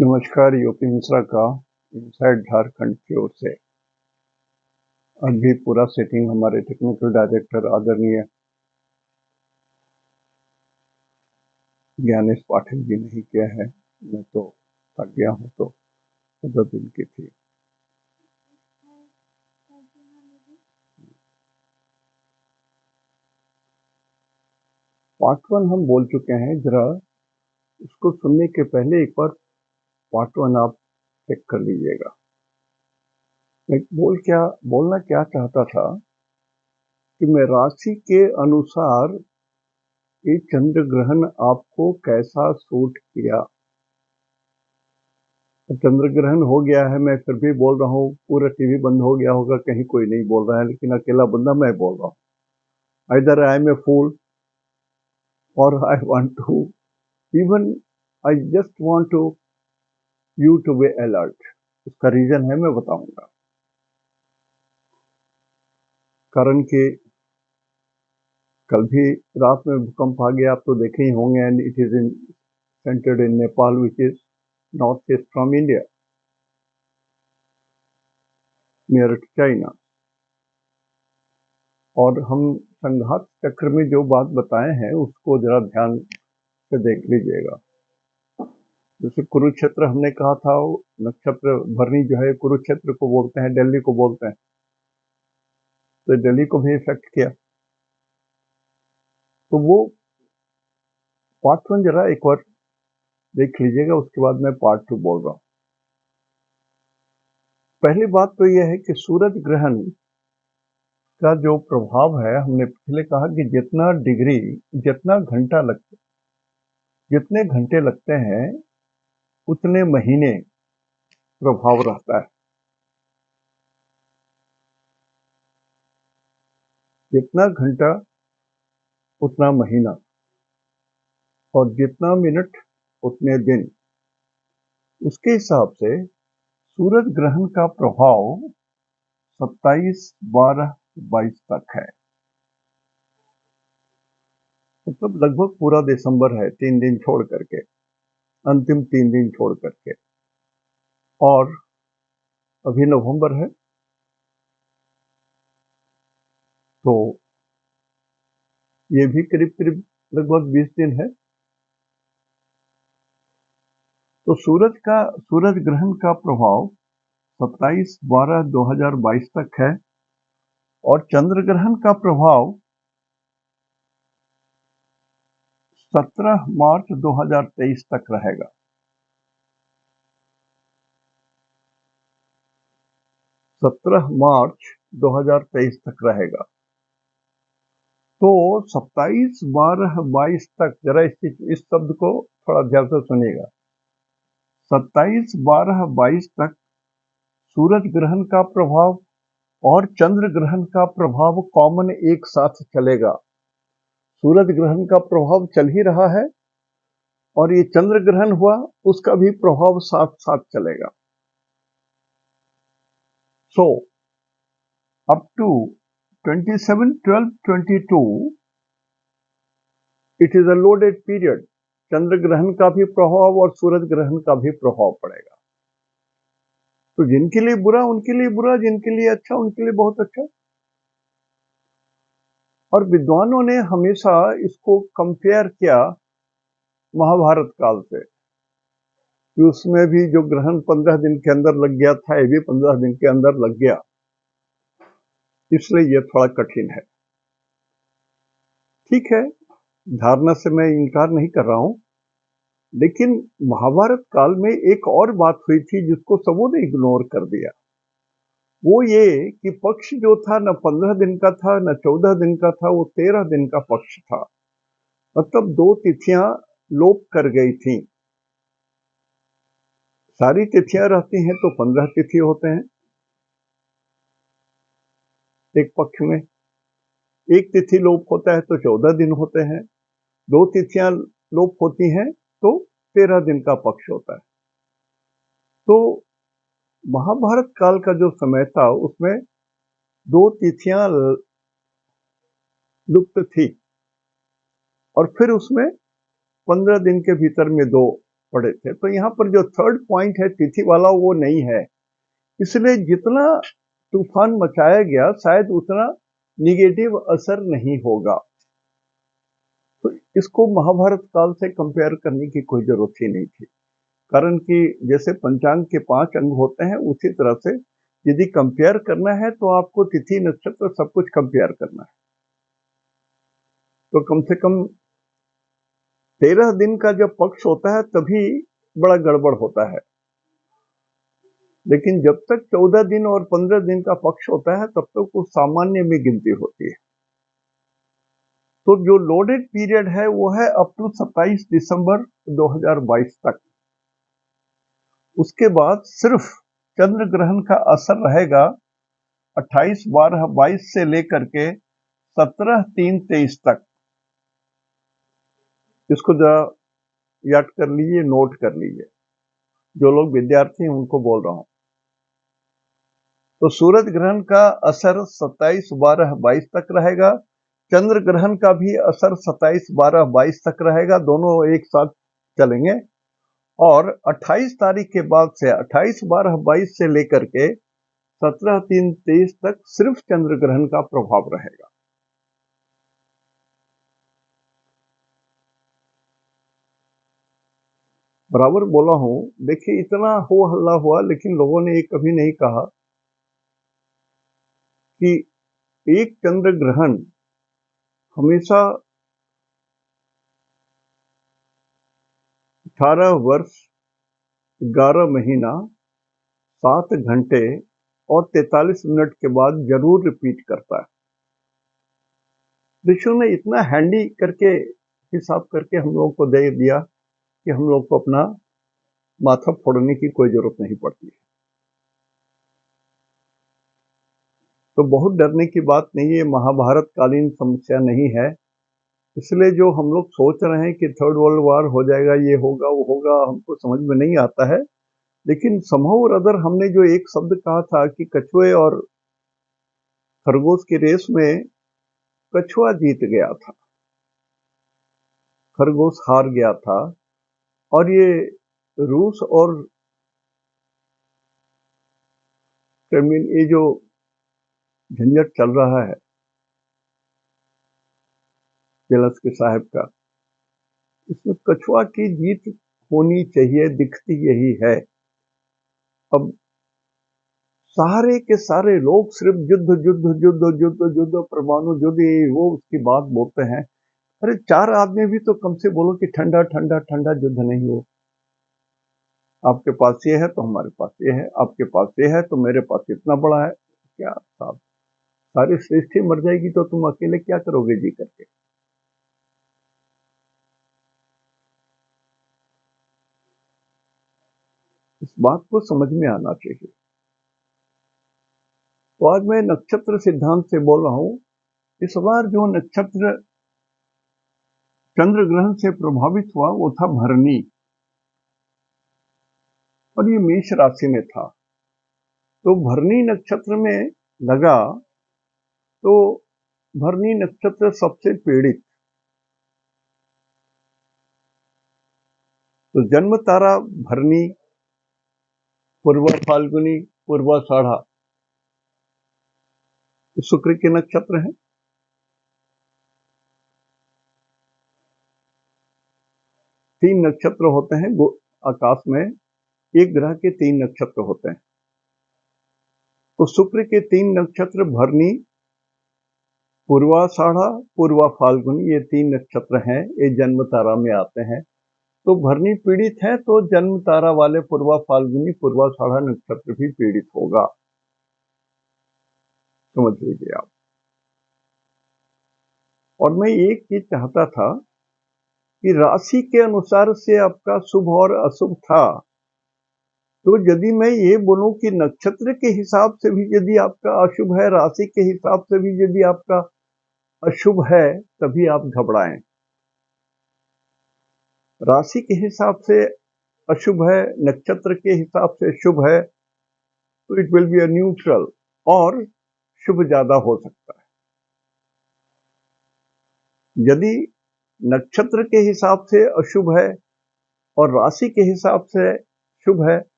नमस्कार, यूपी मिश्रा का इनसाइड झारखंड की ओर से। आज भी पूरा सेटिंग हमारे टेक्निकल डायरेक्टर आदरणीय ज्ञानेश पाठक जी ने ही किया है। मैं तो थक गया हूँ, तो 14 दिन की थी। पार्ट 1 हम बोल चुके हैं, जरा उसको सुनने के पहले एक बार पार्ट 1 आप चेक कर लीजिएगा। मैं बोलना क्या चाहता था कि मैं राशि के अनुसार ये चंद्र ग्रहण आपको कैसा सूट किया। चंद्र ग्रहण हो गया है, मैं फिर भी बोल रहा हूँ, पूरा टीवी बंद हो गया होगा, कहीं कोई नहीं बोल रहा है, लेकिन अकेला बंदा मैं बोल रहा हूँ। Either I am a fool और I want to, even I just want to you to be alert. उसका रीजन है, मैं बताऊंगा। कारण कि कल भी रात में भूकंप आ गया, आप तो देखे ही होंगे, and it is in centred in Nepal, which is north east from India, near to China. और हम संघात चक्र में जो बात बताए हैं उसको जरा ध्यान से देख लीजिएगा। जैसे कुरुक्षेत्र हमने कहा था, नक्षत्र भरनी जो है कुरुक्षेत्र को बोलते हैं, दिल्ली को बोलते हैं, तो दिल्ली को भी इफेक्ट किया। तो वो पार्ट 1 जरा एक बार देख लीजिएगा, उसके बाद मैं पार्ट 2 बोल रहा हूं। पहली बात तो यह है कि सूरज ग्रहण का जो प्रभाव है, हमने पहले कहा कि जितने घंटे लगते हैं उतने महीने प्रभाव रहता है। जितना घंटा उतना महीना, और जितना मिनट उतने दिन। उसके हिसाब से सूरज ग्रहण का प्रभाव 27, 12, 22 तक है। मतलब लगभग पूरा दिसंबर है, 3 दिन छोड़ करके, अंतिम 3 दिन छोड़ करके। और अभी नवंबर है, तो ये भी करीब करीब लगभग 20 दिन है। तो सूरज ग्रहण का प्रभाव 27, 12, 2022 तक है, और चंद्र ग्रहण का प्रभाव 17 मार्च 2023 तक रहेगा। 17 मार्च 2023 तक रहेगा। तो 27, 12, 22 तक, जरा इस शब्द को थोड़ा ध्यान से सुनिएगा। 27, 12, 22 तक सूरज ग्रहण का प्रभाव और चंद्र ग्रहण का प्रभाव कॉमन एक साथ चलेगा। सूरज ग्रहण का प्रभाव चल ही रहा है, और ये चंद्र ग्रहण हुआ, उसका भी प्रभाव साथ साथ चलेगा। So up to 27/12/22 it is a loaded period. चंद्र ग्रहण का भी प्रभाव और सूरज ग्रहण का भी प्रभाव पड़ेगा। तो जिनके लिए बुरा उनके लिए बुरा, जिनके लिए अच्छा उनके लिए बहुत अच्छा। और विद्वानों ने हमेशा इसको कंपेयर किया महाभारत काल से, कि उसमें भी जो ग्रहण 15 दिन के अंदर लग गया था, ये भी 15 दिन के अंदर लग गया, इसलिए ये थोड़ा कठिन है। ठीक है, धारणा से मैं इनकार नहीं कर रहा हूं, लेकिन महाभारत काल में एक और बात हुई थी जिसको सबों ने इग्नोर कर दिया। वो ये कि पक्ष जो था न 15 दिन का था न 14 दिन का था, वो 13 दिन का पक्ष था। मतलब 2 तिथियां लोप कर गई थी। सारी तिथियां रहती हैं तो 15 तिथि होते हैं एक पक्ष में, एक तिथि लोप होता है तो 14 दिन होते हैं, 2 तिथियां लोप होती हैं तो 13 दिन का पक्ष होता है। तो महाभारत काल का जो समय था उसमें 2 तिथियां लुप्त थी, और फिर उसमें 15 दिन के भीतर में 2 पड़े थे। तो यहाँ पर जो थर्ड पॉइंट है तिथि वाला वो नहीं है, इसलिए जितना तूफान मचाया गया शायद उतना निगेटिव असर नहीं होगा। तो इसको महाभारत काल से कंपेयर करने की कोई जरूरत ही नहीं थी, कारण कि जैसे पंचांग के 5 अंग होते हैं उसी तरह से यदि कंपेयर करना है तो आपको तिथि नक्षत्र सब कुछ कंपेयर करना है। तो कम से कम 13 दिन का जब पक्ष होता है तभी बड़ा गड़बड़ होता है, लेकिन जब तक 14 दिन और 15 दिन का पक्ष होता है तब तक वो सामान्य में गिनती होती है। तो जो लोडेड पीरियड है वो है अप टू 27 दिसंबर 2022 तक। उसके बाद सिर्फ चंद्र ग्रहण का असर रहेगा 28/12/22 से लेकर के 17/3/23 तक। इसको जरा याद कर लीजिए, नोट कर लीजिए, जो लोग विद्यार्थी हैं उनको बोल रहा हूं। तो सूरज ग्रहण का असर 27/12/22 तक रहेगा, चंद्र ग्रहण का भी असर 27/12/22 तक रहेगा, दोनों एक साथ चलेंगे। और 28 तारीख के बाद से 28/12/22 से लेकर के 17/3/23 तक सिर्फ चंद्र ग्रहण का प्रभाव रहेगा। बराबर बोला हूं। देखिए इतना हो हल्ला हुआ लेकिन लोगों ने ये कभी नहीं कहा कि एक चंद्र ग्रहण हमेशा 18 वर्ष 11 महीना 7 घंटे और 43 मिनट के बाद जरूर रिपीट करता है। ऋषियों ने इतना हैंडी करके हिसाब करके हम लोगों को दे दिया कि हम लोग को अपना माथा फोड़ने की कोई जरूरत नहीं पड़ती है। तो बहुत डरने की बात नहीं है, महाभारत कालीन समस्या नहीं है। इसलिए जो हम लोग सोच रहे हैं कि थर्ड वर्ल्ड वॉर हो जाएगा, ये होगा वो होगा, हमको समझ में नहीं आता है। लेकिन समहाउ और अदर हमने जो एक शब्द कहा था कि कछुए और खरगोश की रेस में कछुआ जीत गया था, खरगोश हार गया था। और ये रूस और क्रेमलिन ये जो झंझट चल रहा है जेलेंस्की साहब का, इसमें कछुआ की जीत होनी चाहिए, दिखती यही है। अब सारे के सारे लोग सिर्फ युद्ध युद्ध युद्ध युद्ध युद्ध, परमाणु युद्ध, ये वो उसकी बात बोलते हैं। अरे 4 आदमी भी तो कम से बोलो कि ठंडा ठंडा ठंडा युद्ध नहीं हो। आपके पास ये है तो हमारे पास ये है, आपके पास ये है तो मेरे पास इतना बड़ा है। क्या साहब, सारी सृष्टि मर जाएगी तो तुम अकेले क्या करोगे जी करके। इस बात को समझ में आना चाहिए। तो आज मैं नक्षत्र सिद्धांत से बोल रहा हूं। इस बार जो नक्षत्र चंद्र ग्रहण से प्रभावित हुआ वो था भरणी, और ये मेष राशि में था। तो भरणी नक्षत्र में लगा तो भरणी नक्षत्र सबसे पीड़ित। तो जन्म तारा भरणी, पूर्वा फाल्गुनी, पूर्वाषाढ़ा, शुक्र के नक्षत्र हैं। 3 नक्षत्र होते हैं आकाश में, एक ग्रह के 3 नक्षत्र होते हैं। तो शुक्र के 3 नक्षत्र भरणी, पूर्वाषाढ़ा, पूर्वा फाल्गुनी, ये 3 नक्षत्र हैं, ये जन्म तारा में आते हैं। तो भरणी पीड़ित है तो जन्म तारा वाले पूर्वा फाल्गुनी पूर्वाषाढ़ा नक्षत्र भी पीड़ित होगा, समझ लीजिए आप। और मैं एक चीज चाहता था कि राशि के अनुसार से आपका शुभ और अशुभ था। तो यदि मैं ये बोलूं कि नक्षत्र के हिसाब से भी यदि आपका अशुभ है, राशि के हिसाब से भी यदि आपका अशुभ है, तभी आप घबराएं। राशि के हिसाब से अशुभ है, नक्षत्र के हिसाब से शुभ है, तो it will be a neutral, और शुभ ज्यादा हो सकता है। यदि नक्षत्र के हिसाब से अशुभ है और राशि के हिसाब से शुभ है,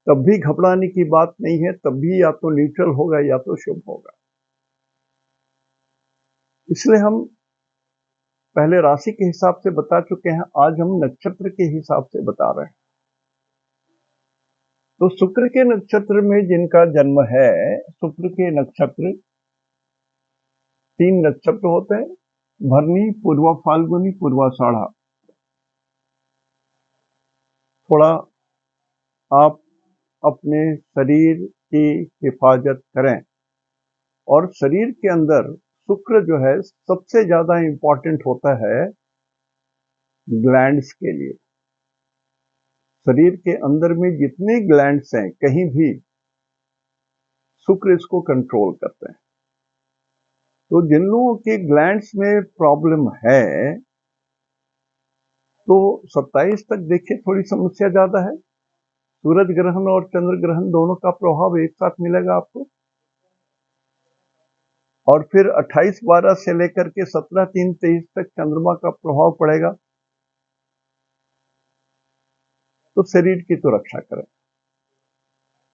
तब भी घबराने की बात नहीं है, तब भी या तो न्यूट्रल होगा या तो शुभ होगा। इसलिए हम पहले राशि के हिसाब से बता चुके हैं, आज हम नक्षत्र के हिसाब से बता रहे हैं। तो शुक्र के नक्षत्र में जिनका जन्म है, शुक्र के नक्षत्र 3 नक्षत्र होते हैं, भरनी, पूर्वा फाल्गुनी, पूर्वाषाढ़ा। थोड़ा आप अपने शरीर की हिफाजत करें, और शरीर के अंदर शुक्र जो है सबसे ज्यादा इंपॉर्टेंट होता है ग्लैंड्स के लिए। शरीर के अंदर में जितने ग्लैंड्स हैं, कहीं भी शुक्र इसको कंट्रोल करते हैं। तो जिन लोगों के ग्लैंड्स में प्रॉब्लम है, तो 27 तक देखिए थोड़ी समस्या ज्यादा है। सूरज ग्रहण और चंद्र ग्रहण दोनों का प्रभाव एक साथ मिलेगा आपको, और फिर 28/12 से लेकर के 17/3/23 तक चंद्रमा का प्रभाव पड़ेगा। तो शरीर की तो रक्षा करें।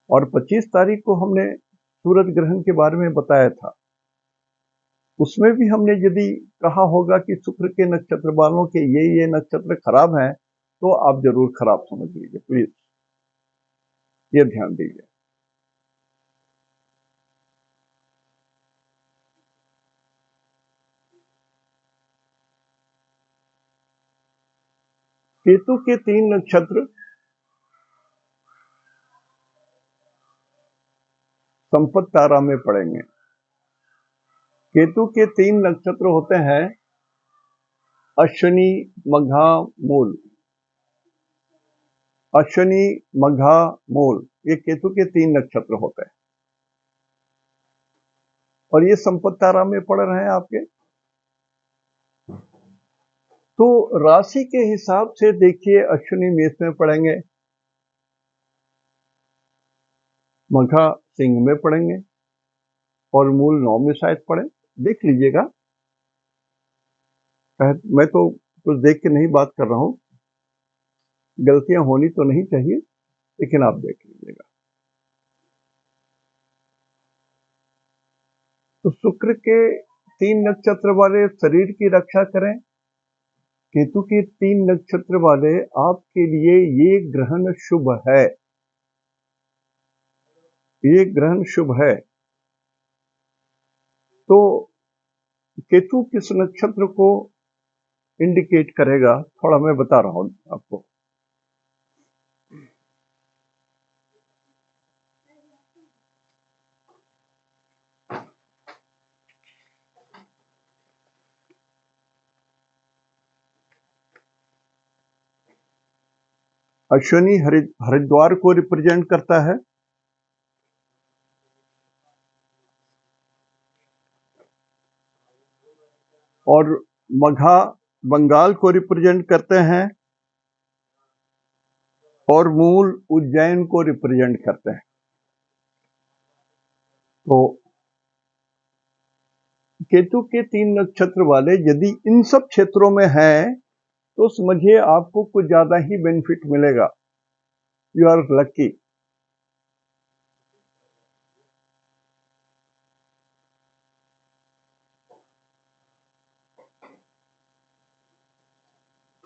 और 25 तारीख को हमने सूरज ग्रहण के बारे में बताया था, उसमें भी हमने यदि कहा होगा कि शुक्र के नक्षत्र वालों के ये नक्षत्र खराब हैं, तो आप जरूर खराब समझ लीजिए, प्लीज ये ध्यान दीजिए। केतु के 3 नक्षत्र संपत तारा में पड़ेंगे। केतु के 3 नक्षत्र होते हैं अश्विनी, मघा, मूल। अश्विनी, मघा, मूल, ये केतु के 3 नक्षत्र होते हैं, और ये संपत तारा में पड़ रहे हैं आपके। तो राशि के हिसाब से देखिए, अश्विनी मेष में पड़ेंगे, मघा सिंह में पड़ेंगे, और मूल 9 में शायद पड़े। देख लीजिएगा, मैं तो कुछ देख के नहीं बात कर रहा हूं, गलतियां होनी तो नहीं चाहिए, लेकिन आप देख लीजिएगा। तो शुक्र के 3 नक्षत्र वाले शरीर की रक्षा करें। केतु के 3 नक्षत्र वाले आपके लिए ये ग्रहण शुभ है, ये ग्रहण शुभ है। तो केतु किस नक्षत्र को इंडिकेट करेगा, थोड़ा मैं बता रहा हूं आपको। अश्विनी हरिद्वार को रिप्रेजेंट करता है, और मघा बंगाल को रिप्रेजेंट करते हैं, और मूल उज्जैन को रिप्रेजेंट करते हैं। तो केतु के 3 नक्षत्र वाले यदि इन सब क्षेत्रों में हैं, तो समझिए आपको कुछ ज्यादा ही बेनिफिट मिलेगा। You are lucky.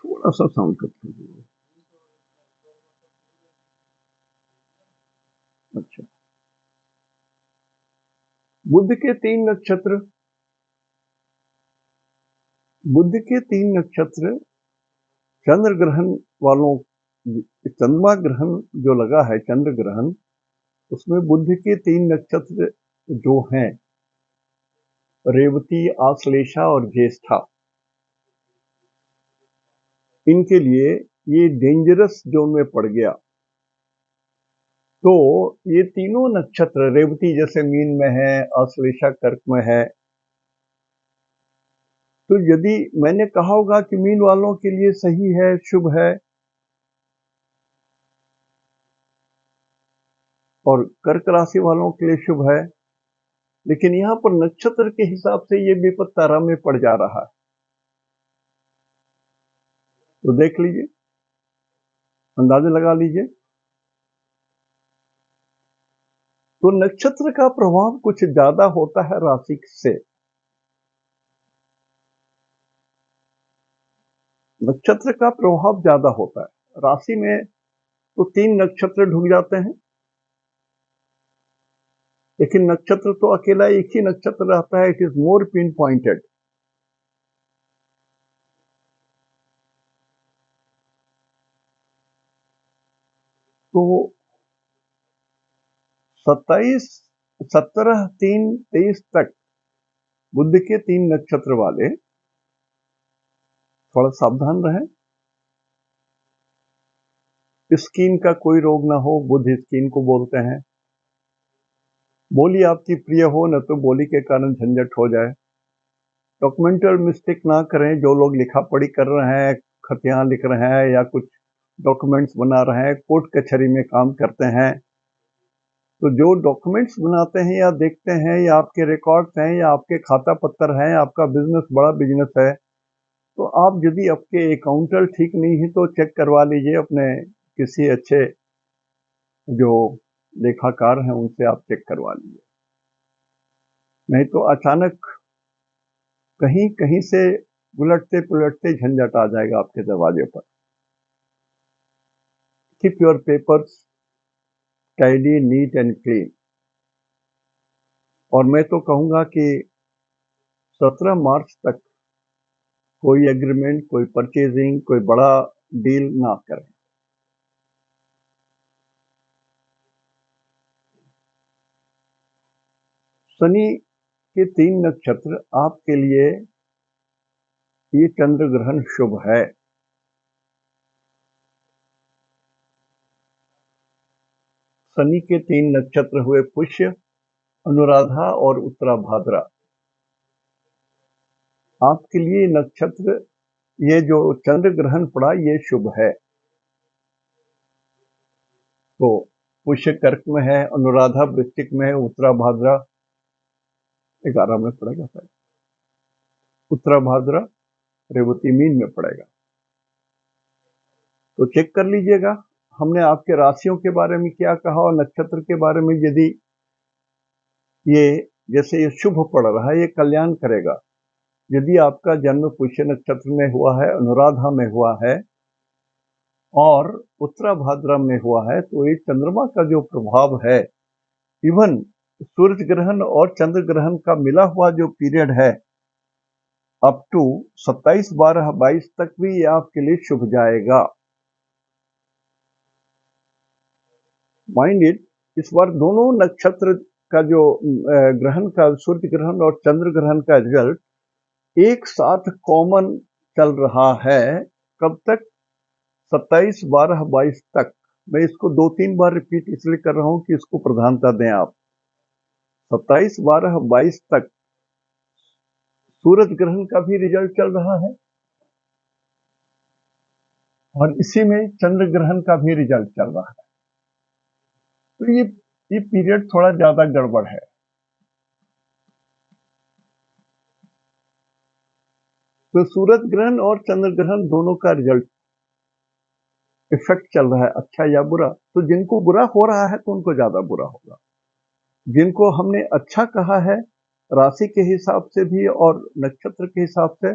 थोड़ा सा साउंड कट कीजिए। अच्छा, बुध के 3 नक्षत्र, बुध के 3 नक्षत्र चंद्र ग्रहण वालों, चंद्रमा ग्रहण जो लगा है, चंद्र ग्रहण, उसमें बुध के 3 नक्षत्र जो हैं, रेवती, आश्लेषा और ज्येष्ठा, इनके लिए ये डेंजरस जोन में पड़ गया। तो ये तीनों नक्षत्र, रेवती जैसे मीन में है, आश्लेषा कर्क में है, तो यदि मैंने कहा होगा कि मीन वालों के लिए सही है, शुभ है, और कर्क राशि वालों के लिए शुभ है, लेकिन यहां पर नक्षत्र के हिसाब से ये विपद तारा में पड़ जा रहा है। तो देख लीजिए, अंदाजा लगा लीजिए। तो नक्षत्र का प्रभाव कुछ ज्यादा होता है राशि से। नक्षत्र का प्रभाव ज्यादा होता है राशि में। तो 3 नक्षत्र ढुक जाते हैं, लेकिन नक्षत्र तो अकेला एक ही नक्षत्र रहता है। It is more pin pointed. तो 27, 17, 3, 23 तक बुध के 3 नक्षत्र वाले थोड़ा सावधान रहें। स्किन का कोई रोग ना हो, बुध स्किन को बोलते हैं। बोली आपकी प्रिय हो न तो बोली के कारण झंझट हो जाए। डॉक्यूमेंटल मिस्टेक ना करें। जो लोग लिखा पढ़ी कर रहे हैं, खतियां लिख रहे हैं या कुछ डॉक्यूमेंट्स बना रहे हैं, कोर्ट कचहरी में काम करते हैं, तो जो डॉक्यूमेंट्स बनाते हैं या देखते हैं या आपके रिकॉर्ड्स हैं या आपके खाता पत्र हैं, आपका बिजनेस बड़ा बिजनेस है, तो आप यदि आपके अकाउंटेंट ठीक नहीं है तो चेक करवा लीजिए अपने किसी अच्छे जो लेखाकार हैं उनसे आप चेक करवा लीजिए। नहीं तो अचानक कहीं कहीं से उलटते पुलटते झंझट आ जाएगा आपके दरवाजे पर। Keep your papers tidy, neat and clean. और मैं तो कहूंगा कि 17 मार्च तक कोई एग्रीमेंट, कोई परचेजिंग, कोई बड़ा डील ना करें। शनि के 3 नक्षत्र आपके लिए ये चंद्र ग्रहण शुभ है। शनि के 3 नक्षत्र हुए पुष्य, अनुराधा और उत्तराभाद्रा। आपके लिए नक्षत्र, ये जो चंद्र ग्रहण पड़ा ये शुभ है। तो पुष्य कर्क में है, अनुराधा वृश्चिक में है, उत्तराभाद्रा 11 में पड़ेगा सर। उत्तराभाद्रा रेवती मीन में पड़ेगा। तो चेक कर लीजिएगा हमने आपके राशियों के बारे में क्या कहा और नक्षत्र के बारे में। यदि ये जैसे ये शुभ पड़ रहा है, ये कल्याण करेगा। यदि आपका जन्म पुष्य नक्षत्र में हुआ है, अनुराधा में हुआ है और उत्तराभाद्रा में हुआ है, तो ये चंद्रमा का जो प्रभाव है, इवन सूर्य ग्रहण और चंद्र ग्रहण का मिला हुआ जो पीरियड है अप टू 27/12/22 तक भी ये आपके लिए शुभ जाएगा। माइंड इट, इस बार दोनों नक्षत्र का जो ग्रहण का, सूर्य ग्रहण और चंद्र ग्रहण का रिजल्ट एक साथ कॉमन चल रहा है। कब तक? 27/12/22 तक। मैं इसको 2-3 बार रिपीट इसलिए कर रहा हूं कि इसको प्रधानता दें आप। 27/12/22 तक सूरज ग्रहण का भी रिजल्ट चल रहा है और इसी में चंद्र ग्रहण का भी रिजल्ट चल रहा है। तो ये पीरियड थोड़ा ज्यादा गड़बड़ है। तो सूरज ग्रहण और चंद्र ग्रहण दोनों का रिजल्ट इफेक्ट चल रहा है, अच्छा या बुरा। तो जिनको बुरा हो रहा है तो उनको ज्यादा बुरा होगा। जिनको हमने अच्छा कहा है राशि के हिसाब से भी और नक्षत्र के हिसाब से,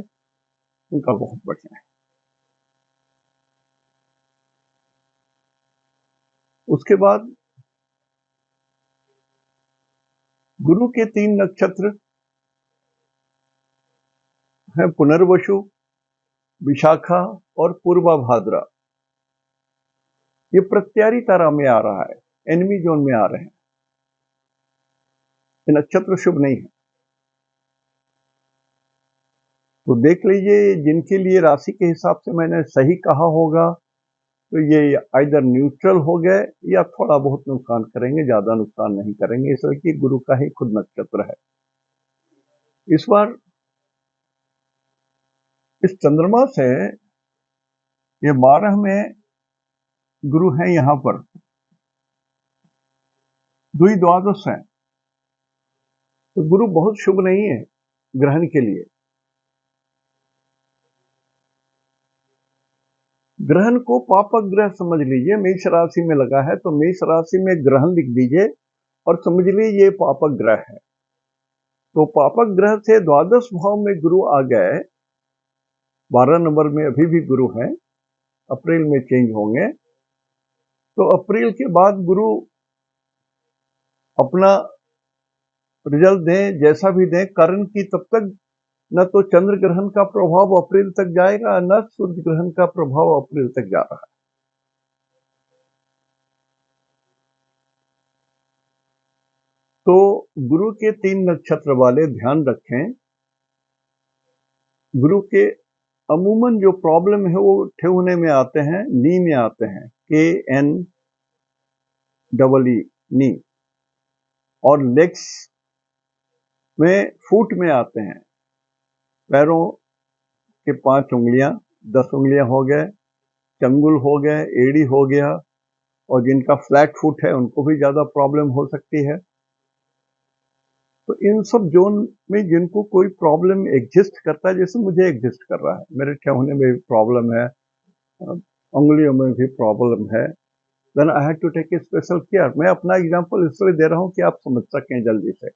उनका बहुत बढ़िया है। उसके बाद गुरु के 3 नक्षत्र हैं, पुनर्वसु, विशाखा और पूर्वा भाद्रा। ये प्रत्यारी तारा में आ रहा है, एनिमी जोन में आ रहे हैं। ये नक्षत्र शुभ नहीं है। तो देख लीजिए जिनके लिए राशि के हिसाब से मैंने सही कहा होगा, तो ये आइदर न्यूट्रल हो गए या थोड़ा बहुत नुकसान करेंगे, ज्यादा नुकसान नहीं करेंगे, इसलिए कि गुरु का ही खुद नक्षत्र है। इस बार इस चंद्रमा से ये 12 में गुरु हैं, यहां पर द्वि द्वादश है। तो गुरु बहुत शुभ नहीं है ग्रहण के लिए। ग्रहण को पापक ग्रह समझ लीजिए, मेष राशि में लगा है तो मेष राशि में ग्रहण लिख दीजिए और समझ लीजिए ये पापक ग्रह है। तो पापक ग्रह से द्वादश भाव में गुरु आ गए, 12 नंबर में अभी भी गुरु हैं, अप्रैल में चेंज होंगे। तो अप्रैल के बाद गुरु अपना रिजल्ट दें, जैसा भी दें, कारण कि तब तक न तो चंद्र ग्रहण का प्रभाव अप्रैल तक जाएगा, न सूर्य ग्रहण का प्रभाव अप्रैल तक जा रहा है। तो गुरु के 3 नक्षत्र वाले ध्यान रखें, गुरु के अमूमन जो प्रॉब्लम है वो ठेहुने में आते हैं, नी में आते हैं, KNEE नी, और लेग्स में, फुट में आते हैं, पैरों के 5 उंगलियां, 10 उंगलियां हो गए, चंगुल हो गए, एड़ी हो गया, और जिनका फ्लैट फुट है उनको भी ज्यादा प्रॉब्लम हो सकती है। तो इन सब जोन में जिनको कोई प्रॉब्लम एग्जिस्ट करता है, जैसे मुझे एग्जिस्ट कर रहा है, मेरे ठेहुने में भी प्रॉब्लम है, उंगलियों में भी प्रॉब्लम है, then I have to take a special care. मैं अपना एग्जांपल इसलिए दे रहा हूं कि आप समझ सकें जल्दी से।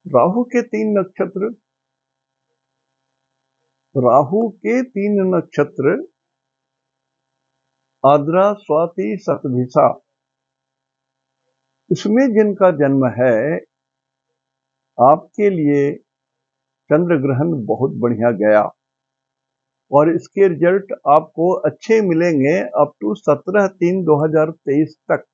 राहु के 3 नक्षत्र, राहु के 3 नक्षत्र आद्रा, स्वाति, शतभिषा, इसमें जिनका जन्म है, आपके लिए चंद्र ग्रहण बहुत बढ़िया गया और इसके रिजल्ट आपको अच्छे मिलेंगे अप टू 17/3/2023 तक।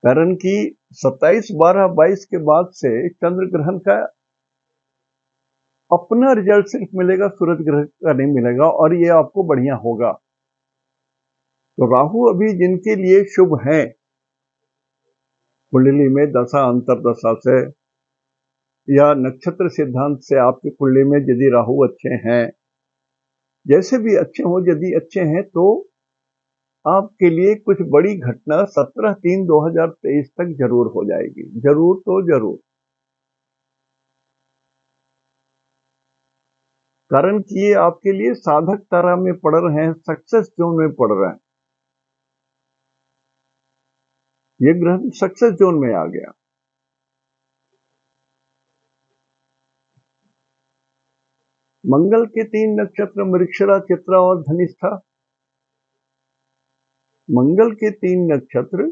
कारण कि 27/12/22 के बाद से चंद्र ग्रहण का अपना रिजल्ट सिर्फ मिलेगा, सूरज ग्रहण का नहीं मिलेगा, और ये आपको बढ़िया होगा। तो राहु अभी जिनके लिए शुभ है, कुंडली में दशा अंतरदशा से या नक्षत्र सिद्धांत से आपकी कुंडली में यदि राहु अच्छे हैं, जैसे भी अच्छे हो, यदि अच्छे हैं तो आपके लिए कुछ बड़ी घटना 17/3/2023 तक जरूर हो जाएगी, जरूर तो जरूर। कारण कि ये आपके लिए साधक तारा में पड़ रहे हैं, सक्सेस जोन में पड़ रहे हैं, ये ग्रह सक्सेस जोन में आ गया। मंगल के 3 नक्षत्र मृगशिरा, चित्रा और धनिष्ठा, मंगल के 3 नक्षत्र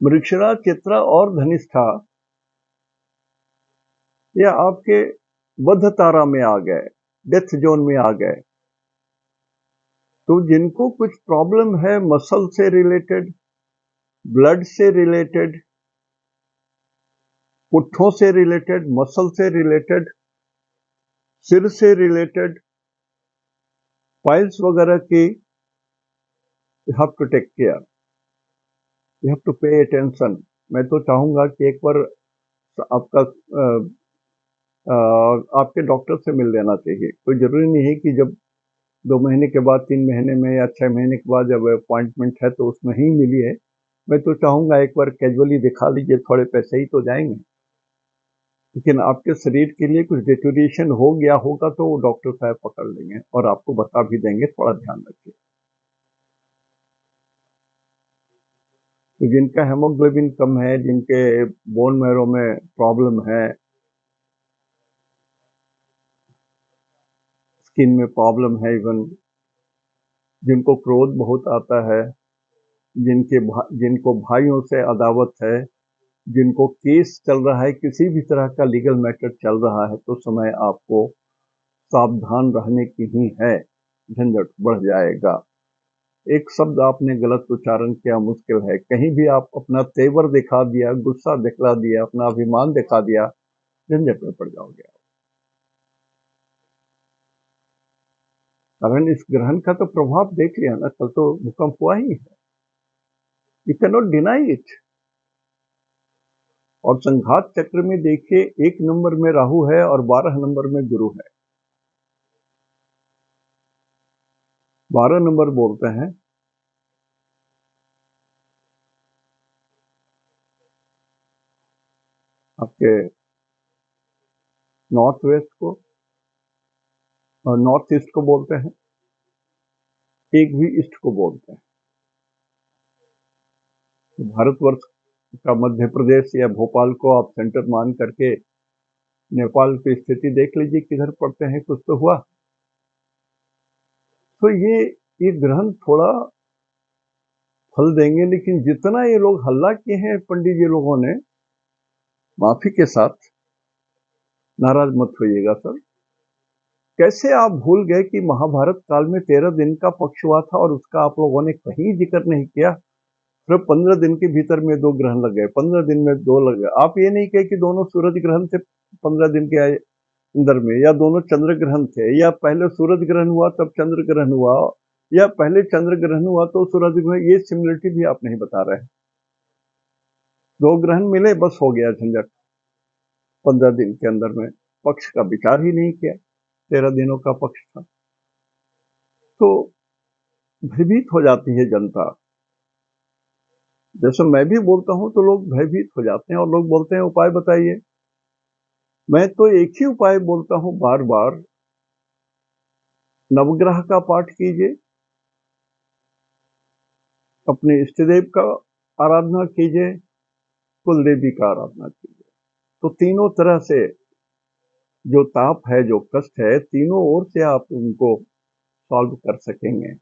मृगशिरा, चित्रा और धनिष्ठा, ये आपके वध तारा में आ गए, डेथ जोन में आ गए। तो जिनको कुछ प्रॉब्लम है मसल से रिलेटेड, ब्लड से रिलेटेड, पुट्ठों से रिलेटेड, मसल से रिलेटेड, सिर से रिलेटेड, पाइल्स वगैरह की, you have to take care, you have to pay attention. मैं तो चाहूंगा कि एक बार आपका आपके डॉक्टर से मिल लेना चाहिए। कोई जरूरी नहीं है कि जब 2 महीने के बाद, 3 महीने में या 6 महीने के बाद जब अपॉइंटमेंट है तो उसमें ही मिलिए। मैं तो चाहूंगा एक बार कैजुअली दिखा लीजिए, थोड़े पैसे ही तो जाएंगे, लेकिन आपके शरीर के लिए कुछ डिटोरिएशन हो गया होगा तो वो डॉक्टर साहब पकड़ लेंगे और आपको बता भी देंगे, थोड़ा ध्यान रखिए। तो जिनका हेमोग्लोबिन कम है, जिनके बोन मैरो में प्रॉब्लम है, स्किन में प्रॉब्लम है, इवन जिनको क्रोध बहुत आता है, जिनको भाइयों से अदावत है, जिनको केस चल रहा है, किसी भी तरह का लीगल मैटर चल रहा है, तो समय आपको सावधान रहने की ही है, झंझट बढ़ जाएगा। एक शब्द आपने गलत उच्चारण किया, मुश्किल है, कहीं भी आप अपना तेवर दिखा दिया, गुस्सा दिखला दिया, अपना अभिमान दिखा दिया, झंझट में पड़ जाओगे आप। कारण इस ग्रहण का तो प्रभाव देख लिया ना, कल तो भूकंप हुआ ही है, you can not deny it. और संघात चक्र में देखिए, 1 नंबर में राहु है और 12 नंबर में गुरु है। 12 नंबर बोलते हैं आपके नॉर्थ वेस्ट को और नॉर्थ ईस्ट को बोलते हैं, एक भी ईस्ट को बोलते हैं। तो भारतवर्ष का मध्य प्रदेश या भोपाल को आप सेंटर मान करके नेपाल की स्थिति देख लीजिए किधर पड़ते हैं, कुछ तो हुआ। तो ये ग्रहण थोड़ा फल देंगे, लेकिन जितना ये लोग हल्ला किए हैं पंडित जी लोगों ने, माफी के साथ, नाराज मत होइएगा सर, कैसे आप भूल गए कि महाभारत काल में 13 दिन का पक्ष हुआ था और उसका आप लोगों ने कहीं जिक्र नहीं किया। सिर्फ 15 दिन के भीतर में 2 ग्रहण लग गए, 15 दिन में 2 लग गए। आप ये नहीं कहे कि दोनों सूरज ग्रहण थे 15 दिन के अंदर में, या दोनों चंद्र ग्रहण थे, या पहले सूरज ग्रहण हुआ तब चंद्र ग्रहण हुआ, या पहले चंद्र ग्रहण हुआ तो सूरज ग्रहण। ये सिमिलरिटी भी आप नहीं बता रहे। 2 ग्रहण मिले, बस हो गया झंझट। 15 दिन के अंदर में पक्ष का विचार ही नहीं किया, 13 दिनों का पक्ष था। तो भयभीत हो जाती है जनता। जैसे मैं भी बोलता हूं तो लोग भयभीत हो जाते हैं और लोग बोलते हैं उपाय बताइए। मैं तो एक ही उपाय बोलता हूं बार बार, नवग्रह का पाठ कीजिए, अपने इष्ट देव का आराधना कीजिए, कुल देवी का आराधना कीजिए। तो तीनों तरह से जो ताप है, जो कष्ट है, तीनों ओर से आप उनको सॉल्व कर सकेंगे।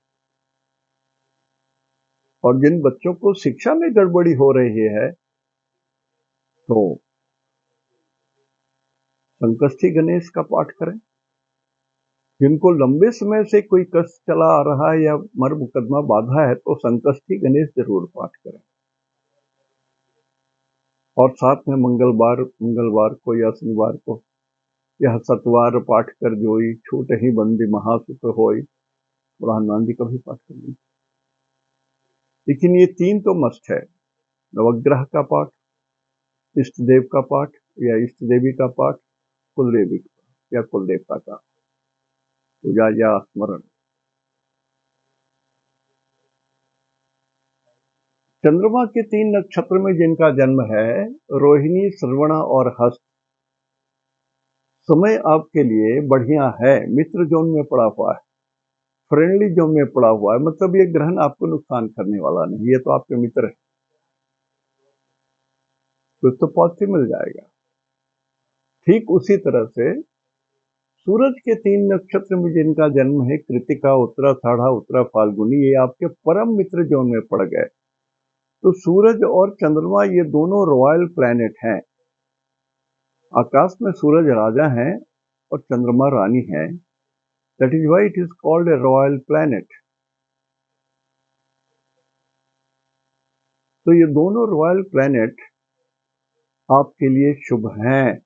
और जिन बच्चों को शिक्षा में गड़बड़ी हो रही है, तो संकष्टी गणेश का पाठ करें। जिनको लंबे समय से कोई कष्ट चला आ रहा है या मर मुकदमा बाधा है, तो संकष्टी गणेश जरूर पाठ करें। और साथ में मंगलवार को या शनिवार को यह सतवार पाठ कर जोई, छूट ही बंदी महासुख होई, और हनुमान जी का भी पाठ कर लीजिए। लेकिन ये 3 तो मस्ट है, नवग्रह का पाठ, इष्ट देव का पाठ या इष्ट देवी का पाठ, कुल देवी का या कुल देवता का पूजा या स्मरण। चंद्रमा के 3 नक्षत्र में जिनका जन्म है, रोहिणी, श्रवणा और हस्त, समय आपके लिए बढ़िया है, मित्र जोन में पड़ा हुआ है, फ्रेंडली जोन में पड़ा हुआ है। मतलब ये ग्रहण आपको नुकसान करने वाला नहीं, ये तो आपके मित्र है, कुछ तो पॉजिटिव मिल जाएगा। ठीक उसी तरह से सूरज के 3 नक्षत्र में जिनका जन्म है, कृतिका, उत्तराषाढ़ा, उत्तरा फाल्गुनी, ये आपके परम मित्र जोन में पड़ गए। तो सूरज और चंद्रमा ये दोनों रॉयल प्लैनेट हैं। आकाश में सूरज राजा हैं और चंद्रमा रानी है। That is why it is called a royal planet. तो ये दोनों रॉयल प्लैनेट आपके लिए शुभ हैं।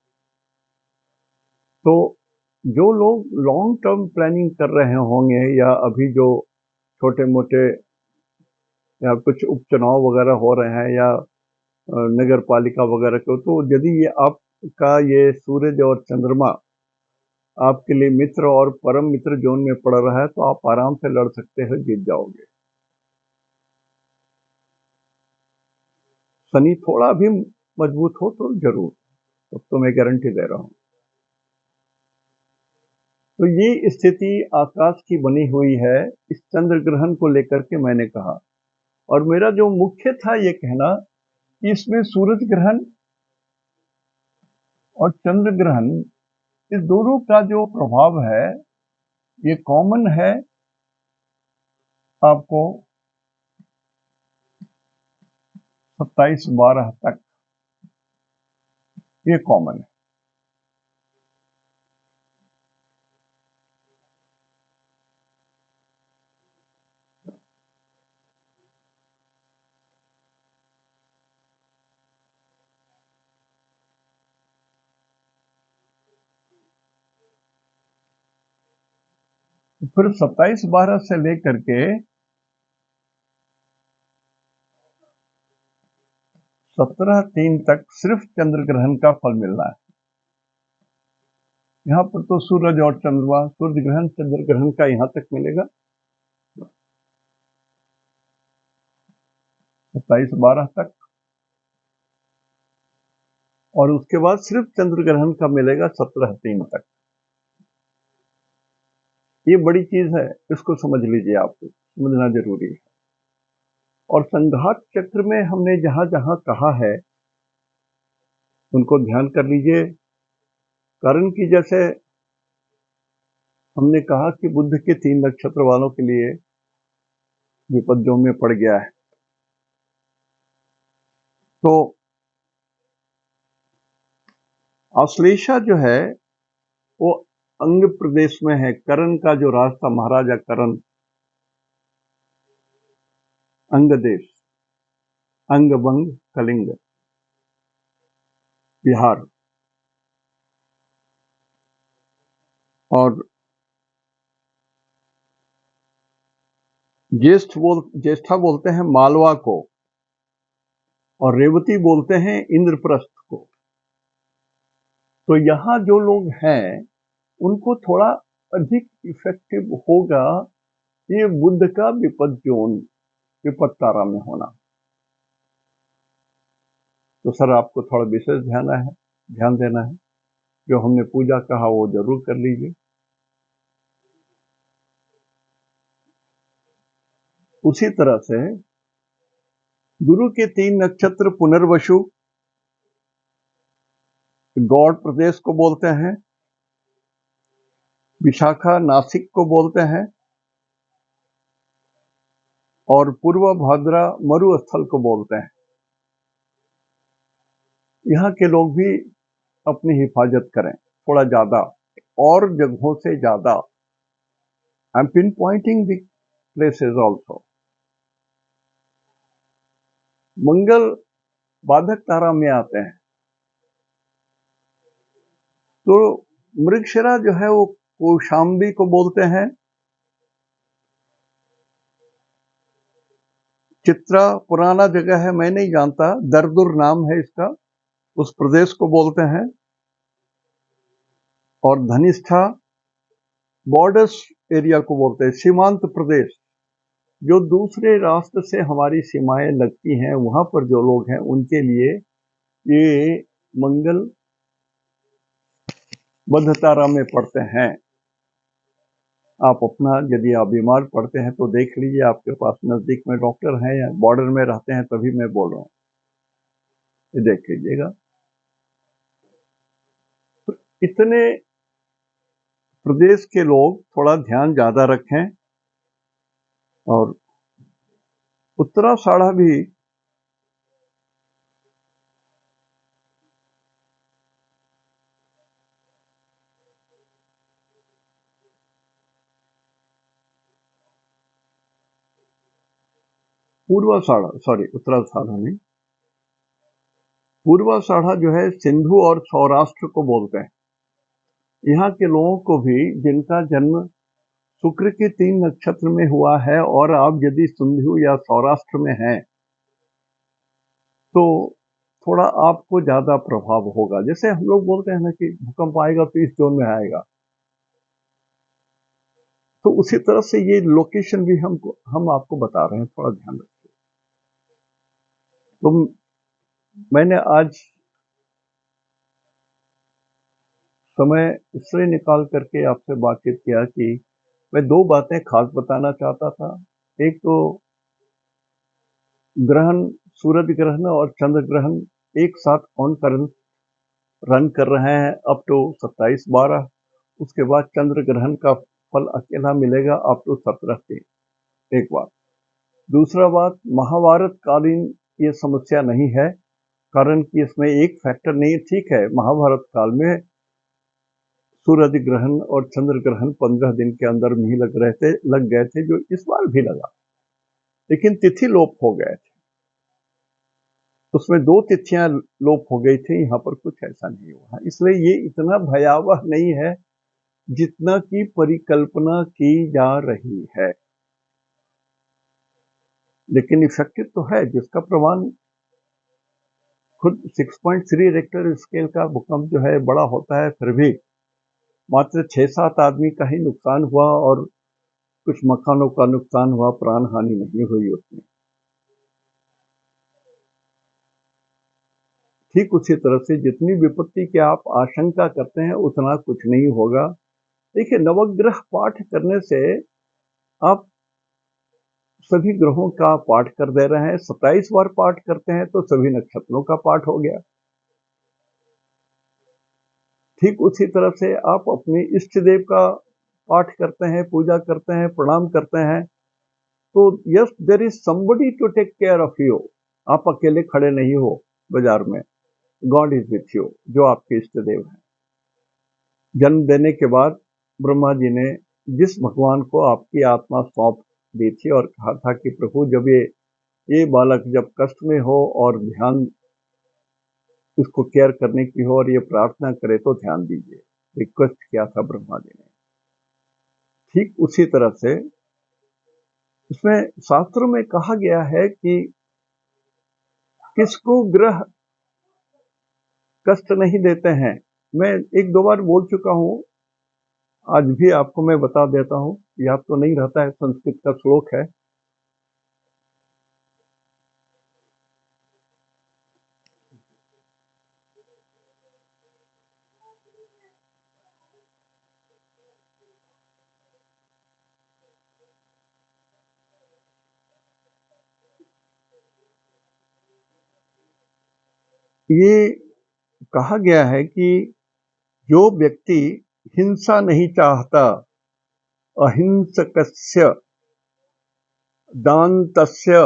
तो जो लोग लॉन्ग टर्म प्लानिंग कर रहे होंगे, या अभी जो छोटे मोटे या कुछ उपचुनाव वगैरह हो रहे हैं, या नगर पालिका वगैरह को, तो यदि ये आपका ये सूरज और चंद्रमा आपके लिए मित्र और परम मित्र जोन में पड़ रहा है, तो आप आराम से लड़ सकते हैं, जीत जाओगे। शनि थोड़ा भी मजबूत हो तो जरूर, तो मैं गारंटी दे रहा हूं। तो ये स्थिति आकाश की बनी हुई है इस चंद्र ग्रहण को लेकर के, मैंने कहा। और मेरा जो मुख्य था ये कहना कि इसमें सूरज ग्रहण और चंद्र ग्रहण, इस दोनों का जो प्रभाव है ये कॉमन है आपको 27/12 तक, ये कॉमन है। फिर 27/12 से लेकर के 17/3 तक सिर्फ चंद्र ग्रहण का फल मिलना है। यहाँ पर तो सूरज और चंद्रमा, सूर्य ग्रहण चंद्र ग्रहण का यहाँ तक मिलेगा 27/12 तक। और उसके बाद सिर्फ चंद्र ग्रहण का मिलेगा 17/3 तक। ये बड़ी चीज है, इसको समझ लीजिए, आपको समझना जरूरी है। और संघात चक्र में हमने जहां जहां कहा है उनको ध्यान कर लीजिए। कारण कि जैसे हमने कहा कि बुध के 3 नक्षत्र वालों के लिए विपद्यों में पड़ गया है, तो आश्लेषा जो है वो अंग प्रदेश में है। कर्ण का जो राज था, महाराजा कर्ण, अंग देश, अंग बंग कलिंग, बिहार। और ज्येष्ठा बोलते हैं मालवा को, और रेवती बोलते हैं इंद्रप्रस्थ को। तो यहां जो लोग हैं उनको थोड़ा अधिक इफेक्टिव होगा ये बुध का विपद जोन, विपद तारा में होना। तो सर आपको थोड़ा विशेष ध्यान देना है। जो हमने पूजा कहा वो जरूर कर लीजिए। उसी तरह से गुरु के 3 नक्षत्र पुनर्वसु, गौड़ प्रदेश को बोलते हैं, विशाखा नासिक को बोलते हैं, और पूर्व भाद्रा मरुस्थल को बोलते हैं। यहाँ के लोग भी अपनी हिफाजत करें थोड़ा ज्यादा, और जगहों से ज्यादा। I am pinpointing the places also. मंगल बाधक तारा में आते हैं, तो मृगशिरा जो है वो कौशाम्बी को बोलते हैं, चित्रा पुराना जगह है, मैं नहीं जानता, दरदुर नाम है इसका, उस प्रदेश को बोलते हैं, और धनिष्ठा बॉर्डर्स एरिया को बोलते हैं, सीमांत प्रदेश। जो दूसरे राष्ट्र से हमारी सीमाएं लगती हैं वहां पर जो लोग हैं उनके लिए ये मंगल बद्ध तारा में पड़ते हैं। आप अपना, यदि आप बीमार पड़ते हैं तो देख लीजिए, आपके पास नजदीक में डॉक्टर हैं या बॉर्डर में रहते हैं, तभी मैं बोल रहा हूँ, ये देख लीजिएगा। तो इतने प्रदेश के लोग थोड़ा ध्यान ज्यादा रखें। और उत्तराषाढ़ा भी उत्तराषाढ़ा नहीं, पूर्वाषाढ़ा जो है सिंधु और सौराष्ट्र को बोलते हैं। यहाँ के लोगों को भी जिनका जन्म शुक्र के 3 नक्षत्र में हुआ है, और आप यदि सिंधु या सौराष्ट्र में हैं तो थोड़ा आपको ज्यादा प्रभाव होगा। जैसे हम लोग बोलते हैं ना कि भूकंप आएगा तो इस जोन में आएगा, तो उसी तरह से ये लोकेशन भी हम आपको बता रहे हैं, थोड़ा ध्यान रखिए। तो मैंने आज समय इसलिए निकाल करके आपसे बातचीत किया कि मैं 2 बातें खास बताना चाहता था। एक तो ग्रहण, सूरज ग्रहण और चंद्र ग्रहण एक साथ कॉन्करेंट रन कर रहे हैं अप टू 27/12। उसके बाद चंद्र ग्रहण का फल अकेला मिलेगा अप टू 17/3। एक बात। दूसरा बात, महाभारत कालीन ये समस्या नहीं है, कारण कि इसमें एक फैक्टर नहीं। ठीक है, महाभारत काल में सूरज ग्रहण और चंद्र ग्रहण 15 दिन के अंदर नहीं लग गए थे, जो इस बार भी लगा, लेकिन तिथि लोप हो गए थे। उसमें 2 तिथियां लोप हो गई थी, यहां पर कुछ ऐसा नहीं हुआ, इसलिए ये इतना भयावह नहीं है जितना की परिकल्पना की जा रही है। लेकिन इफेक्टिव तो है, जिसका प्रमाण खुद 6.3 रिक्टर स्केल का भूकंप जो है बड़ा होता है, फिर भी मात्र 6-7 आदमी का ही नुकसान हुआ और कुछ मकानों का नुकसान हुआ, प्राण हानि नहीं हुई उसमें। ठीक उसी तरह से जितनी विपत्ति की आप आशंका करते हैं उतना कुछ नहीं होगा। देखिए, नवग्रह पाठ करने से आप सभी ग्रहों का पाठ कर दे रहे हैं। 27 बार पाठ करते हैं तो सभी नक्षत्रों का पाठ हो गया। ठीक उसी तरह से आप अपने इष्ट देव का पाठ करते हैं, पूजा करते हैं, प्रणाम करते हैं, तो yes, there is somebody to take care of you. आप अकेले खड़े नहीं हो बाजार में, गॉड इज विथ यू, जो आपके इष्ट देव हैं। जन्म देने के बाद ब्रह्मा जी ने जिस भगवान को आपकी आत्मा सौंप दी थी और कहा था कि प्रभु, जब ये बालक जब कष्ट में हो और ध्यान इसको केयर करने की हो और ये प्रार्थना करे तो ध्यान दीजिए, रिक्वेस्ट किया था ब्रह्मा जी ने। ठीक उसी तरह से इसमें शास्त्रों में कहा गया है कि किसको ग्रह कष्ट नहीं देते हैं। मैं एक दो बार बोल चुका हूं, आज भी आपको मैं बता देता हूं, याद तो नहीं रहता है, संस्कृत का श्लोक है। ये कहा गया है कि जो व्यक्ति हिंसा नहीं चाहता, अहिंसकस्य दान्तस्य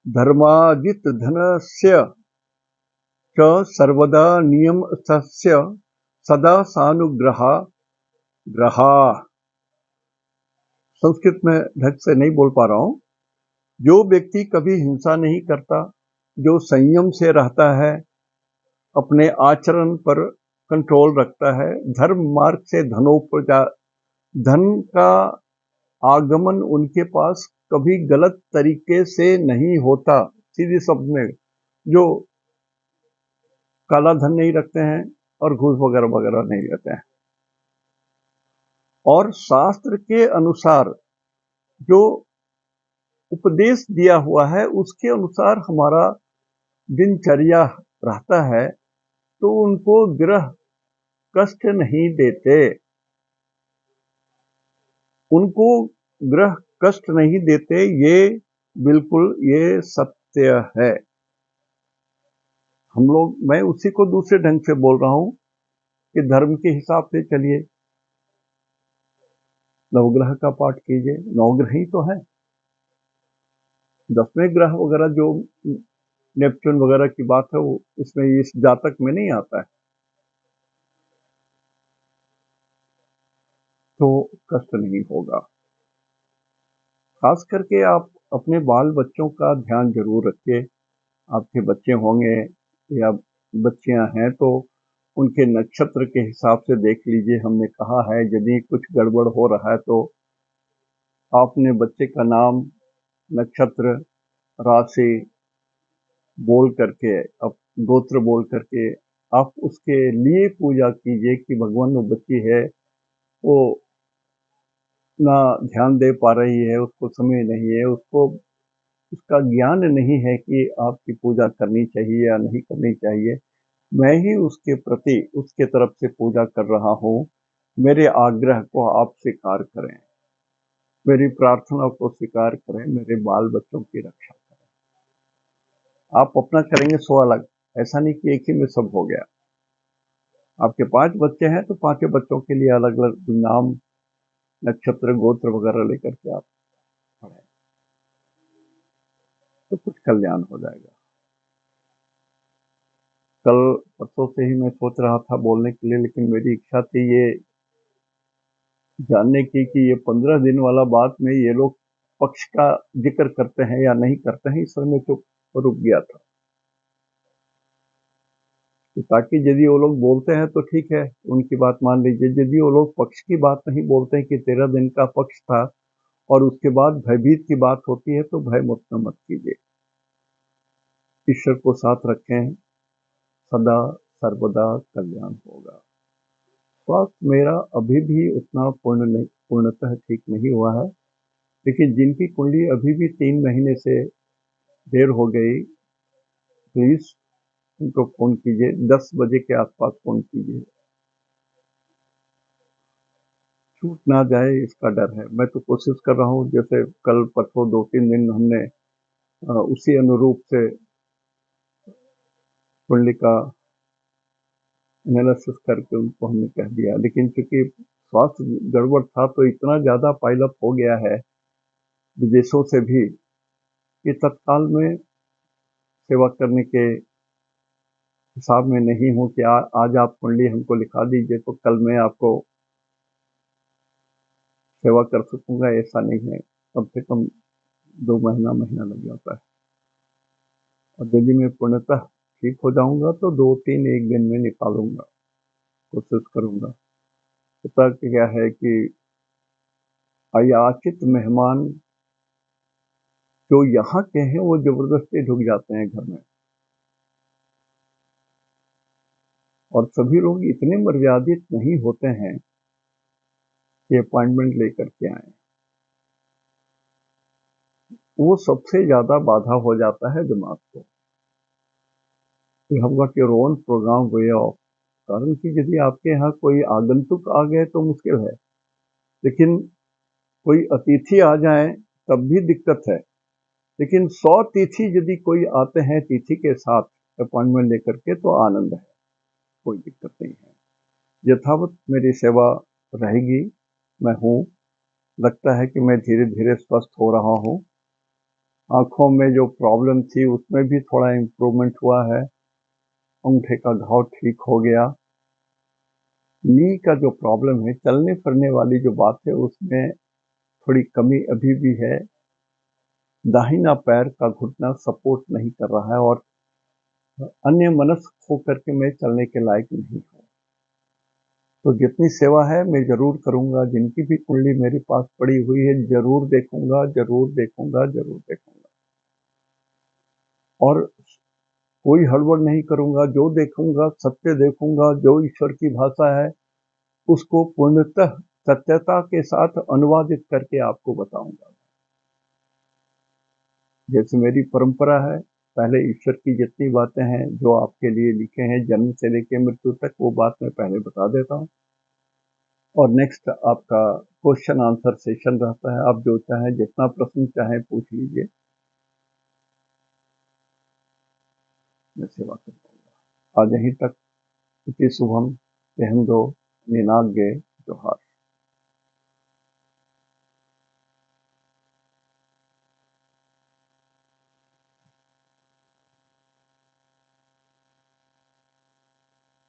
धर्माजित धनस्य च सर्वदा नियमस्तस्य सदा सानुग्रहा ग्रहा। संस्कृत में ढंग से नहीं बोल पा रहा हूं। जो व्यक्ति कभी हिंसा नहीं करता, जो संयम से रहता है, अपने आचरण पर कंट्रोल रखता है, धर्म मार्ग से धन का आगमन उनके पास कभी गलत तरीके से नहीं होता। सीधे शब्द में, जो काला धन नहीं रखते हैं और घूस वगैरह वगैरह नहीं लेते हैं, और शास्त्र के अनुसार जो उपदेश दिया हुआ है उसके अनुसार हमारा दिनचर्या रहता है, तो उनको ग्रह कष्ट नहीं देते। उनको ग्रह कष्ट नहीं देते, ये बिल्कुल ये सत्य है। मैं उसी को दूसरे ढंग से बोल रहा हूं कि धर्म के हिसाब से चलिए, नवग्रह का पाठ कीजिए। नवग्रह ही तो है। 10वें ग्रह वगैरह जो नेपच्यून वगैरह की बात है, वो इसमें इस जातक में नहीं आता है, तो कष्ट नहीं होगा। खास करके आप अपने बाल बच्चों का ध्यान जरूर रखिए। आपके बच्चे होंगे या बच्चियां हैं तो उनके नक्षत्र के हिसाब से देख लीजिए। हमने कहा है यदि कुछ गड़बड़ हो रहा है तो आपने बच्चे का नाम, नक्षत्र, राशि बोल करके, अब गोत्र बोल करके आप उसके लिए पूजा कीजिए कि भगवान, वो बच्ची है, वो ना ध्यान दे पा रही है, उसको समय नहीं है, उसको उसका ज्ञान नहीं है कि आपकी पूजा करनी चाहिए या नहीं करनी चाहिए। मैं ही उसके प्रति, उसके तरफ से पूजा कर रहा हूँ। मेरे आग्रह को आप स्वीकार करें, मेरी प्रार्थना को स्वीकार करें, मेरे बाल बच्चों की रक्षा करें। आप अपना करेंगे सो अलग, ऐसा नहीं कि एक ही में सब हो गया। आपके 5 बच्चे हैं तो 5 बच्चों के लिए अलग अलग नाम, नक्षत्र, गोत्र वगैरह लेकर के आप पढ़ें, तो कुछ कल्याण हो जाएगा। कल परसों से ही मैं सोच रहा था बोलने के लिए, लेकिन मेरी इच्छा थी ये जानने की कि ये 15 दिन वाला बात में ये लोग पक्ष का जिक्र करते हैं या नहीं करते हैं, इस समय चुप रुक गया था। तो ताकि यदि वो लोग बोलते हैं तो ठीक है, उनकी बात मान लीजिए। यदि वो लोग पक्ष की बात नहीं बोलते हैं कि 13 दिन का पक्ष था और उसके बाद भयभीत की बात होती है, तो भय मत कीजिए। ईश्वर को साथ रखें, सदा सर्वदा कल्याण होगा। स्वास्थ्य मेरा अभी भी उतना पूर्णतः ठीक नहीं हुआ है, लेकिन जिनकी कुंडली अभी भी 3 महीने से देर हो गई, प्लीज उनको फोन कीजिए, 10 बजे के आसपास फोन कीजिए। छूट ना जाए इसका डर है। मैं तो कोशिश कर रहा हूँ, जैसे कल परसों 2-3 दिन हमने उसी अनुरूप से कुंडली का एनालिसिस करके उनको हमने कह दिया, लेकिन चूंकि स्वास्थ्य गड़बड़ था तो इतना ज्यादा पाइलअप हो गया है विदेशों से भी कि तत्काल में सेवा करने के हिसाब में नहीं हूं कि आज आप कुंडली हमको लिखा दीजिए तो कल मैं आपको सेवा कर सकूंगा, ऐसा नहीं है। कम से कम 2 महीना लग जाता है। और यदि मैं पूर्णतः ठीक हो जाऊंगा तो 2-3 एक दिन में निकालूंगा, कोशिश करूंगा। पता क्या है कि अयाचित मेहमान जो यहाँ के हैं वो जबरदस्ती ढुक जाते हैं घर में, और सभी लोग इतने मर्यादित नहीं होते हैं कि अपॉइंटमेंट लेकर के आए। वो सबसे ज्यादा बाधा हो जाता है दिमाग को। You have got your own programme way of, कारण कि यदि आपके यहाँ कोई आगंतुक आ गए तो मुश्किल है, लेकिन कोई अतिथि आ जाए तब भी दिक्कत है। लेकिन 100 तिथि यदि कोई आते हैं तिथि के साथ अपॉइंटमेंट लेकर के तो आनंद है, कोई दिक्कत नहीं है। यथावत मेरी सेवा रहेगी। मैं हूँ, लगता है कि मैं धीरे धीरे स्वस्थ हो रहा हूँ। आंखों में जो प्रॉब्लम थी उसमें भी थोड़ा इम्प्रूवमेंट हुआ है। अंगूठे का घाव ठीक हो गया। नी का जो प्रॉब्लम है, चलने फिरने वाली जो बात है, उसमें थोड़ी कमी अभी भी है। दाहिना पैर का घुटना सपोर्ट नहीं कर रहा है और अन्य मनस्क होकर के मैं चलने के लायक नहीं हूँ। तो जितनी सेवा है मैं जरूर करूंगा। जिनकी भी कुंडली मेरे पास पड़ी हुई है जरूर देखूंगा, जरूर देखूंगा, जरूर देखूंगा। और कोई हड़बड़ नहीं करूंगा। जो देखूंगा सत्य देखूंगा, जो ईश्वर की भाषा है उसको पूर्णतः सत्यता के साथ अनुवादित करके आपको बताऊंगा। जैसे मेरी परंपरा है, पहले ईश्वर की जितनी बातें हैं जो आपके लिए लिखे हैं जन्म से लेकर मृत्यु तक, वो बात मैं पहले बता देता हूँ। और नेक्स्ट आपका क्वेश्चन आंसर सेशन रहता है। आप जो चाहें, जितना प्रश्न चाहें पूछ लीजिए, मैं सेवा कर पाऊंगा। आज यहीं तक। इति शुभम, तेहम दो निनाग्य जोहार।